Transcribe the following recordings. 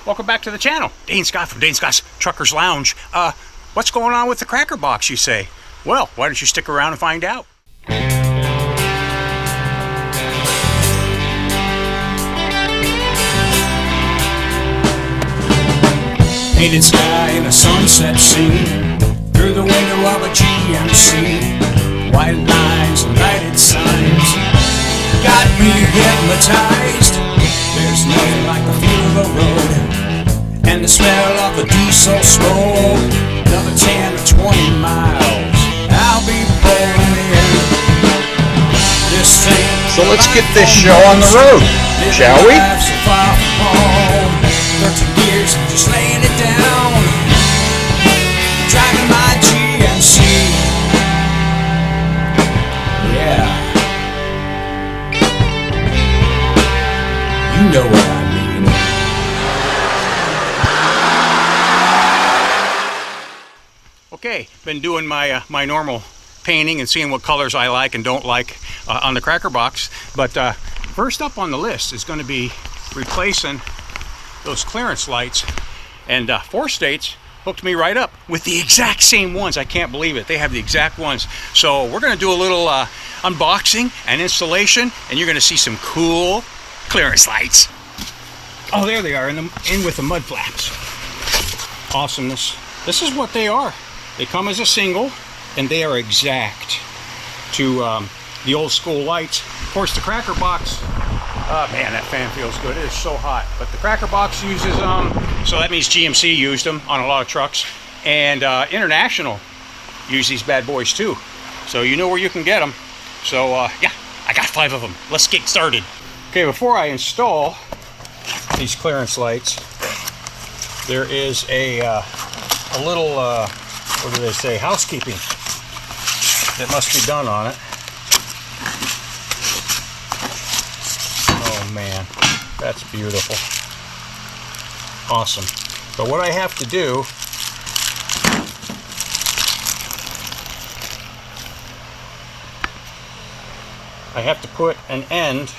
Welcome back to the channel. Dane Scott from Dane Scott's Truckers Lounge. What's going on with the Crackerbox, you say? Well, why don't you stick around and find out? Painted sky in a sunset scene, through the window of a GMC. White lines and lighted signs got me hypnotized. There's nothing like the feel of a road and the smell of the diesel smoke. Another 10 or 20 miles, I'll be rolling in. This thing. So let's get this show on the road, shall we? 13 years just laying it down, driving my GMC. Yeah, you know what I mean. Okay, been doing my normal painting and seeing what colors I like and don't like on the Crackerbox. But first up on the list is going to be replacing those clearance lights, and 4 states hooked me right up with the exact same ones. I can't believe it. They have the exact ones. So we're going to do a little unboxing and installation, and you're going to see some cool clearance lights. Oh, there they are in with the mud flaps. Awesomeness. This is what they are. They come as a single, and they are exact to the old school lights. Of course, the Crackerbox. Oh man, that fan feels good. It is so hot. But the Crackerbox uses so that means GMC used them on a lot of trucks, and International use these bad boys too. So you know where you can get them. So yeah, I got 5 of them. Let's get started. Okay, before I install these clearance lights, there is a little what do they say, housekeeping that must be done on it. Man, that's beautiful. Awesome. But what I have to do, I have to put an end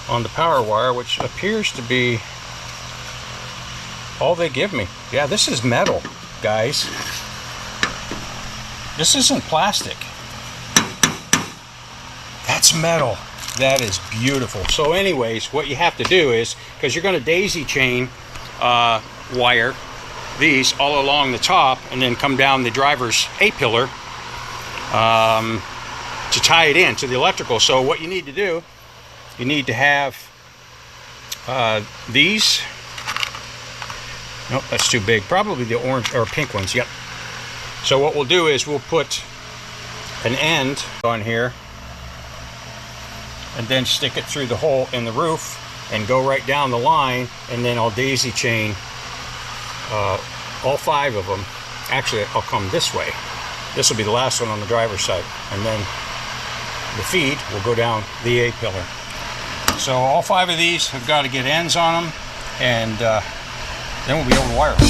on the power wire, which appears to be all they give me. Yeah, this is metal, guys. This isn't plastic. That's metal. That is beautiful. So anyways, what you have to do is, because you're going to daisy chain wire these all along the top and then come down the driver's A-pillar to tie it in to the electrical. So what you need to do, you need to have these. Nope, that's too big. Probably the orange or pink ones. Yep. So what we'll do is we'll put an end on here and then stick it through the hole in the roof and go right down the line, and then I'll daisy chain all 5 of them. Actually, I'll come this way. This will be the last one on the driver's side, and then the feed will go down the A-pillar. So all 5 of these have got to get ends on them, and then we'll be able to wire them.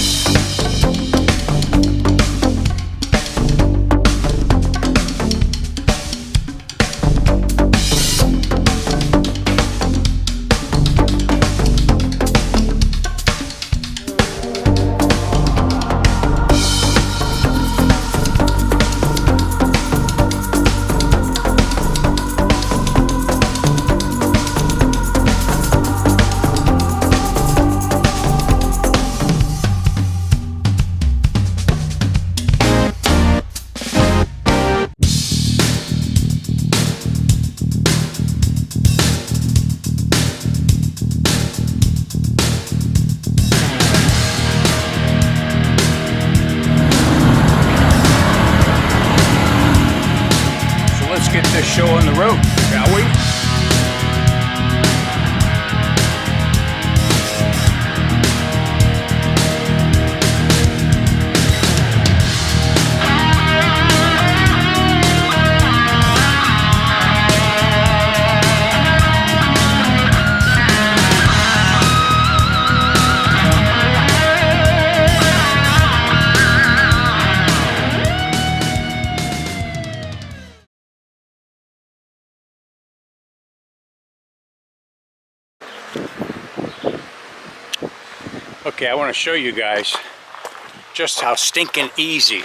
Get this show on the road, shall we? Okay, I want to show you guys just how stinking easy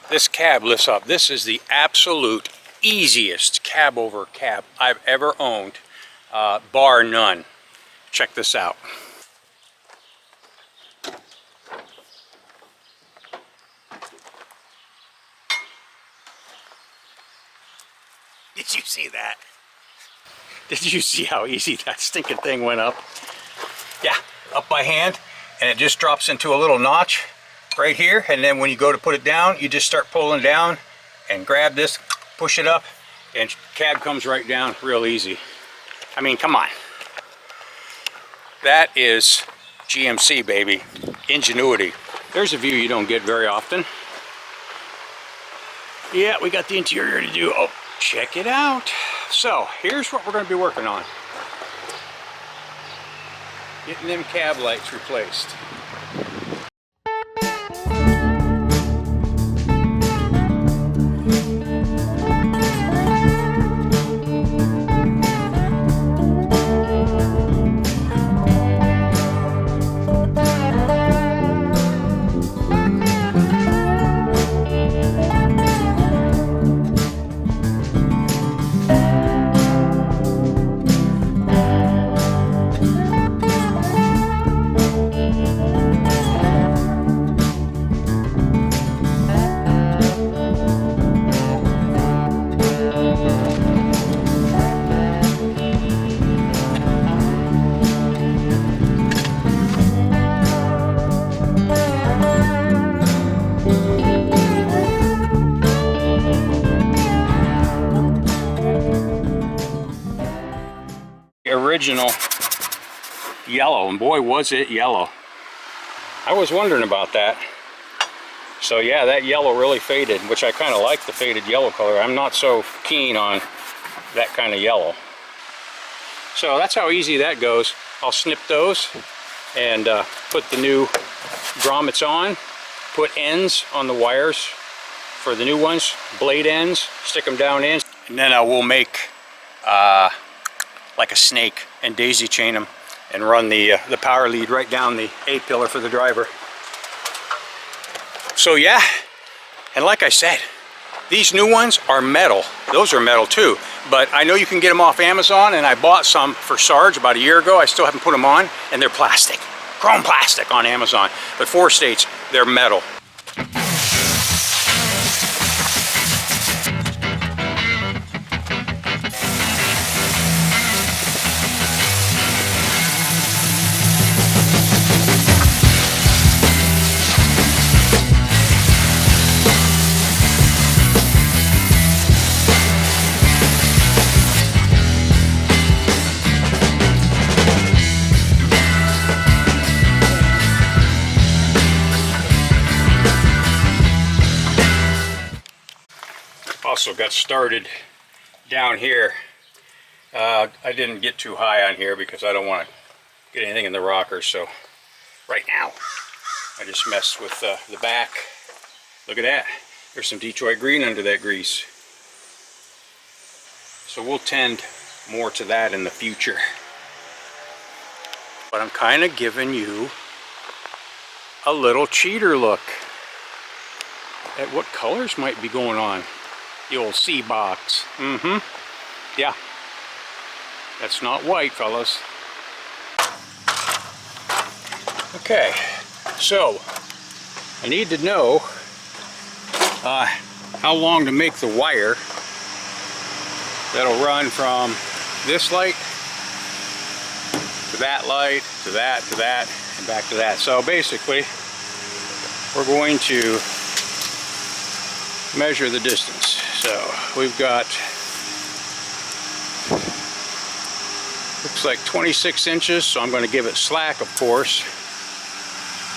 this cab lifts up. This is the absolute easiest Cabover cab I've ever owned, bar none. Check this out. Did you see that? Did you see how easy that stinking thing went up? Yeah, up by hand, and it just drops into a little notch right here, and then when you go to put it down, you just start pulling down and grab this, push it up, and cab comes right down real easy. I mean, come on. That is GMC, baby. Ingenuity. There's a view you don't get very often. Yeah, we got the interior to do. Oh, check it out. So, here's what we're going to be working on. Getting them cab lights replaced. Original yellow, and boy was it yellow. I was wondering about that. So yeah, that yellow really faded, which I kind of like the faded yellow color. I'm not so keen on that kind of yellow. So that's how easy that goes. I'll snip those and put the new grommets on, put ends on the wires for the new ones, blade ends, stick them down in, and then I will make like a snake and daisy chain them and run the power lead right down the A-pillar for the driver. So yeah, and like I said, these new ones are metal. Those are metal too, but I know you can get them off Amazon, and I bought some for Sarge about a year ago. I still haven't put them on, and they're plastic, chrome plastic on Amazon, but 4 states, they're metal. Also got started down here. I didn't get too high on here because I don't want to get anything in the rockers, so right now I just messed with the back. Look at that, there's some Detroit green under that grease, so we'll tend more to that in the future. But I'm kind of giving you a little cheater look at what colors might be going on. The old C box. Yeah. That's not white, fellas. Okay. So, I need to know how long to make the wire that'll run from this light to that light, to that, and back to that. So basically, we're going to measure the distance. So we've got, looks like 26 inches, so I'm going to give it slack, of course.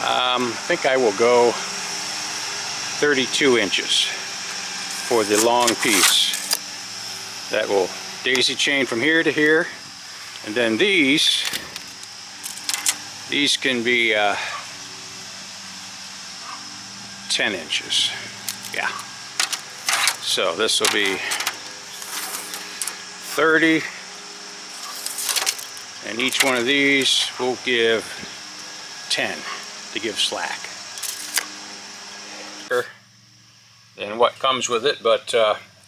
I think I will go 32 inches for the long piece. That will daisy chain from here to here, and then these can be 10 inches. Yeah. So this will be 30, and each one of these will give 10 to give slack. And what comes with it, but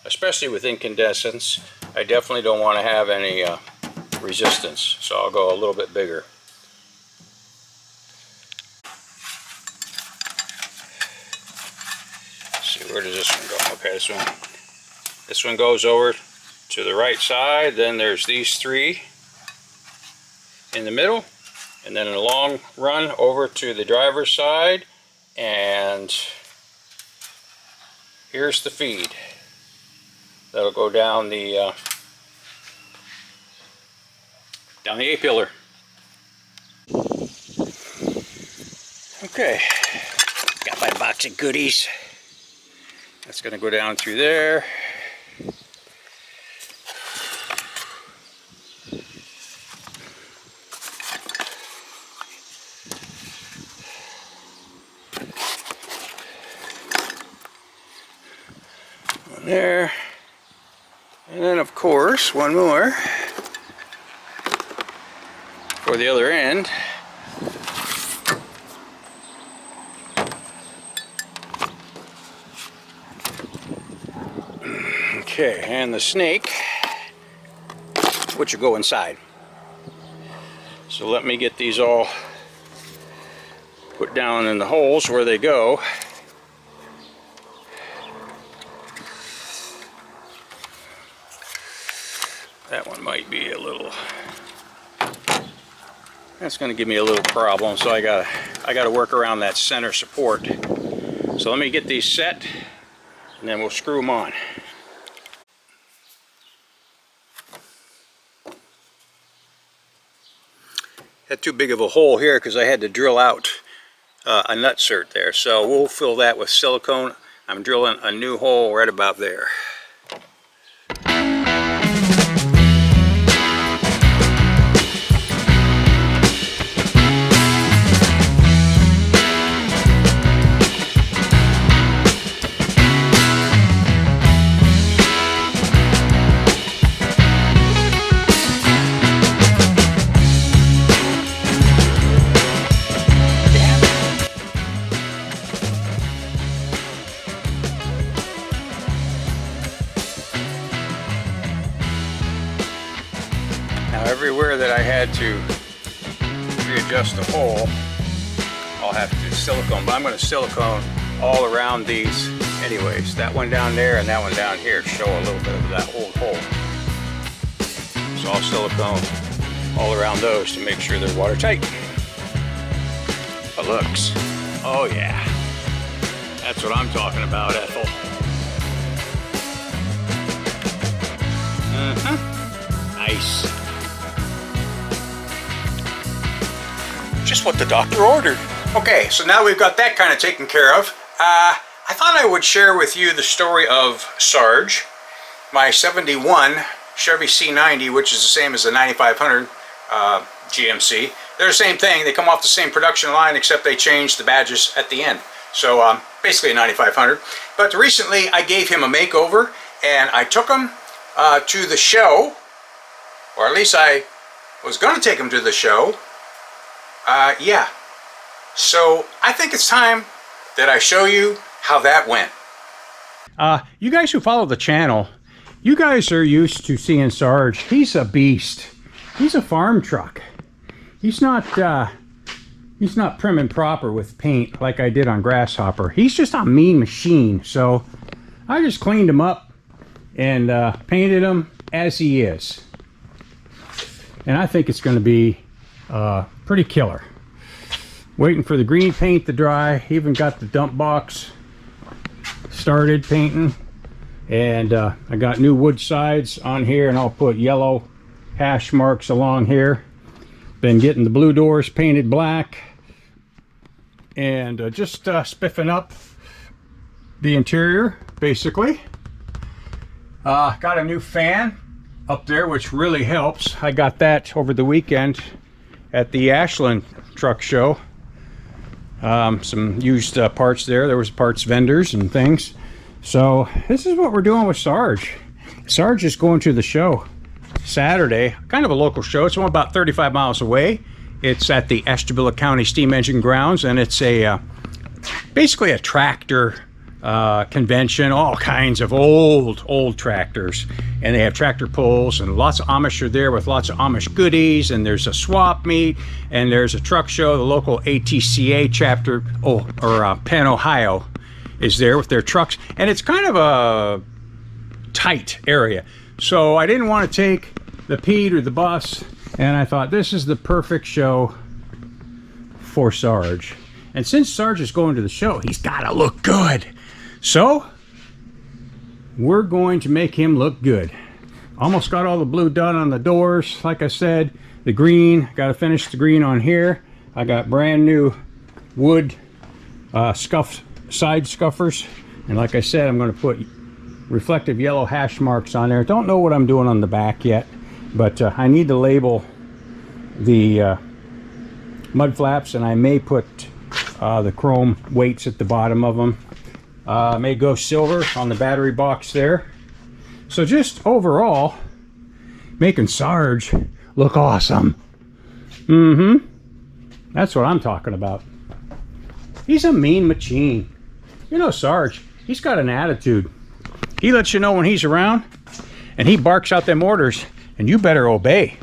especially with incandescents, I definitely don't want to have any resistance, so I'll go a little bit bigger. Let's see, where does this one go? Okay, this one goes over to the right side. Then there's these three in the middle, and then in a long run over to the driver's side, and here's the feed. That'll go down the A-pillar. Okay, got my box of goodies. That's going to go down through there. One there. And then of course, one more for the other end. Okay, and the snake, which will go inside. So let me get these all put down in the holes where they go. That one might be a little, that's going to give me a little problem, so I gotta work around that center support. So let me get these set, and then we'll screw them on. Had too big of a hole here because I had to drill out a nutsert there, so we'll fill that with silicone. I'm drilling a new hole right about there. Everywhere that I had to readjust the hole, I'll have to do silicone, but I'm going to silicone all around these anyways. That one down there and that one down here show a little bit of that old hole. So I'll silicone all around those to make sure they're watertight. It looks, oh yeah, that's what I'm talking about, Ethel. Nice. Just what the doctor ordered. Okay, so now we've got that kind of taken care of. I thought I would share with you the story of Sarge, my 71 Chevy C90, which is the same as the 9500 GMC. They're the same thing. They come off the same production line, except they changed the badges at the end. So basically a 9500. But recently I gave him a makeover, and I took him to the show, or at least I was going to take him to the show. Yeah, so I think it's time that I show you how that went. You guys who follow the channel, you guys are used to seeing Sarge. He's a beast. He's a farm truck. He's not prim and proper with paint like I did on Grasshopper. He's just a mean machine. So I just cleaned him up and painted him as he is. And I think it's going to be pretty killer. Waiting for the green paint to dry. Even got the dump box started painting, and I got new wood sides on here, and I'll put yellow hash marks along here. Been getting the blue doors painted black, and just spiffing up the interior basically. Got a new fan up there, which really helps. I got that over the weekend at the Ashland truck show. Some used parts there. There was parts vendors and things. So this is what we're doing with Sarge. Sarge is going to the show Saturday, kind of a local show. It's only about 35 miles away, It's at the Ashtabula County Steam Engine Grounds, and it's a basically a tractor convention. All kinds of old tractors, and they have tractor pulls, and lots of Amish are there with lots of Amish goodies, and there's a swap meet, and there's a truck show. The local ATCA chapter, Penn, Ohio, is there with their trucks, and it's kind of a tight area. So I didn't want to take the Pete or the bus, and I thought this is the perfect show for Sarge. And since Sarge is going to the show, he's got to look good. So we're going to make him look good. Almost got all the blue done on the doors. Like I said, the green, got to finish the green on here. I got brand new wood side scuffers. And like I said, I'm going to put reflective yellow hash marks on there. Don't know what I'm doing on the back yet, but I need to label the mud flaps, and I may put the chrome weights at the bottom of them. May go silver on the battery box there. So just overall, making Sarge look awesome. That's what I'm talking about. He's a mean machine. You know Sarge, he's got an attitude. He lets you know when he's around, and he barks out them orders, and you better obey.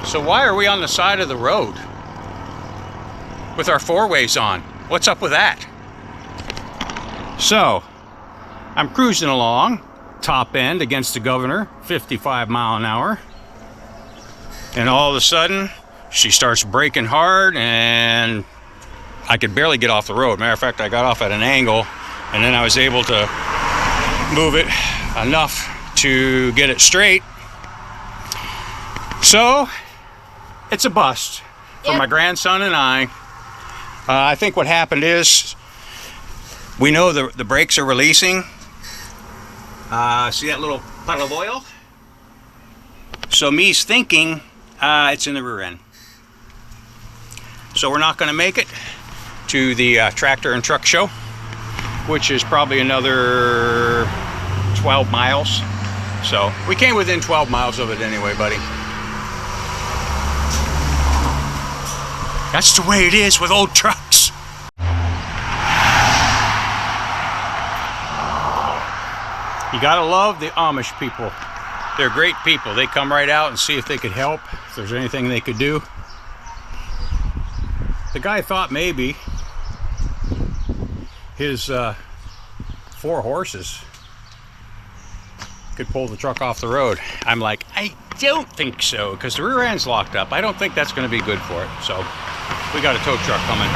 So why are we on the side of the road with our four-ways on? What's up with that? So I'm cruising along, top end against the governor, 55 mile an hour. And all of a sudden, she starts braking hard, and I could barely get off the road. Matter of fact, I got off at an angle, and then I was able to move it enough to get it straight. So it's a bust for my grandson and I. I think what happened is, we know the brakes are releasing. See that little puddle of oil? So me's thinking it's in the rear end. So we're not going to make it to the tractor and truck show, which is probably another 12 miles. So we came within 12 miles of it anyway, buddy. That's the way it is with old trucks. You gotta love the Amish people. They're great people. They come right out and see if they could help, if there's anything they could do. The guy thought maybe his 4 horses could pull the truck off the road. I'm like, I don't think so, because the rear end's locked up. I don't think that's going to be good for it. So we got a tow truck coming.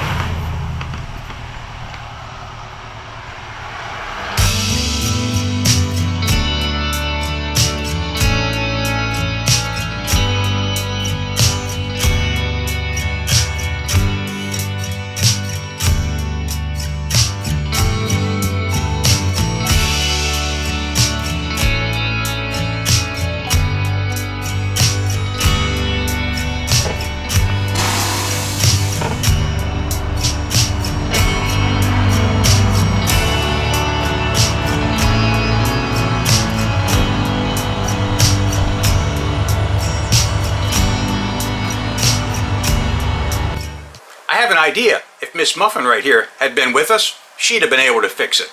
idea. If Miss Muffin right here had been with us, she'd have been able to fix it.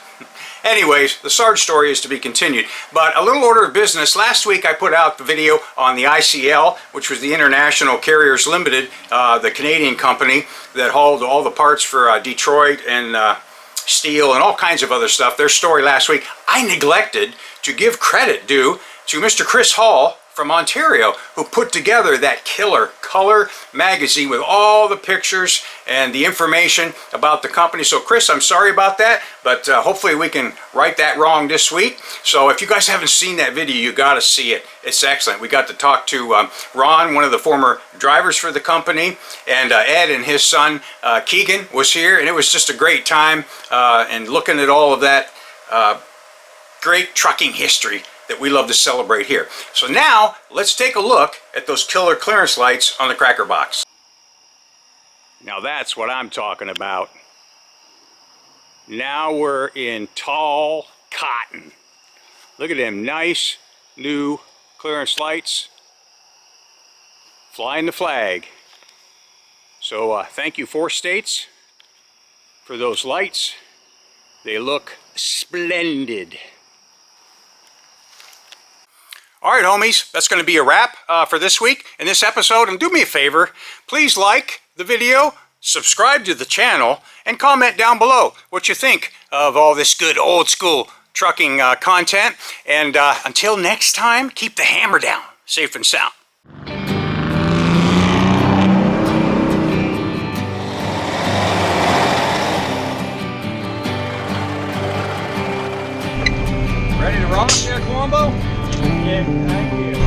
Anyways, the Sarge story is to be continued. But a little order of business. Last week I put out the video on the ICL, which was the International Carriers Limited, the Canadian company that hauled all the parts for Detroit and steel and all kinds of other stuff. Their story last week. I neglected to give credit due to Mr. Chris Hall from Ontario, who put together that killer color magazine with all the pictures and the information about the company. So Chris, I'm sorry about that, but hopefully we can right that wrong this week. So if you guys haven't seen that video, you got to see it. It's excellent. We got to talk to Ron, one of the former drivers for the company, and Ed and his son Keegan was here, and it was just a great time and looking at all of that great trucking history that we love to celebrate here. So now let's take a look at those killer clearance lights on the Crackerbox. Now that's what I'm talking about. Now we're in tall cotton. Look at them nice new clearance lights flying the flag. So thank you, 4 states, for those lights. They look splendid. All right, homies, that's going to be a wrap for this week in this episode. And do me a favor, please like the video, subscribe to the channel, and comment down below what you think of all this good old school trucking content. And until next time, keep the hammer down, safe and sound. Ready to rock there, Colombo? Yeah, thank you.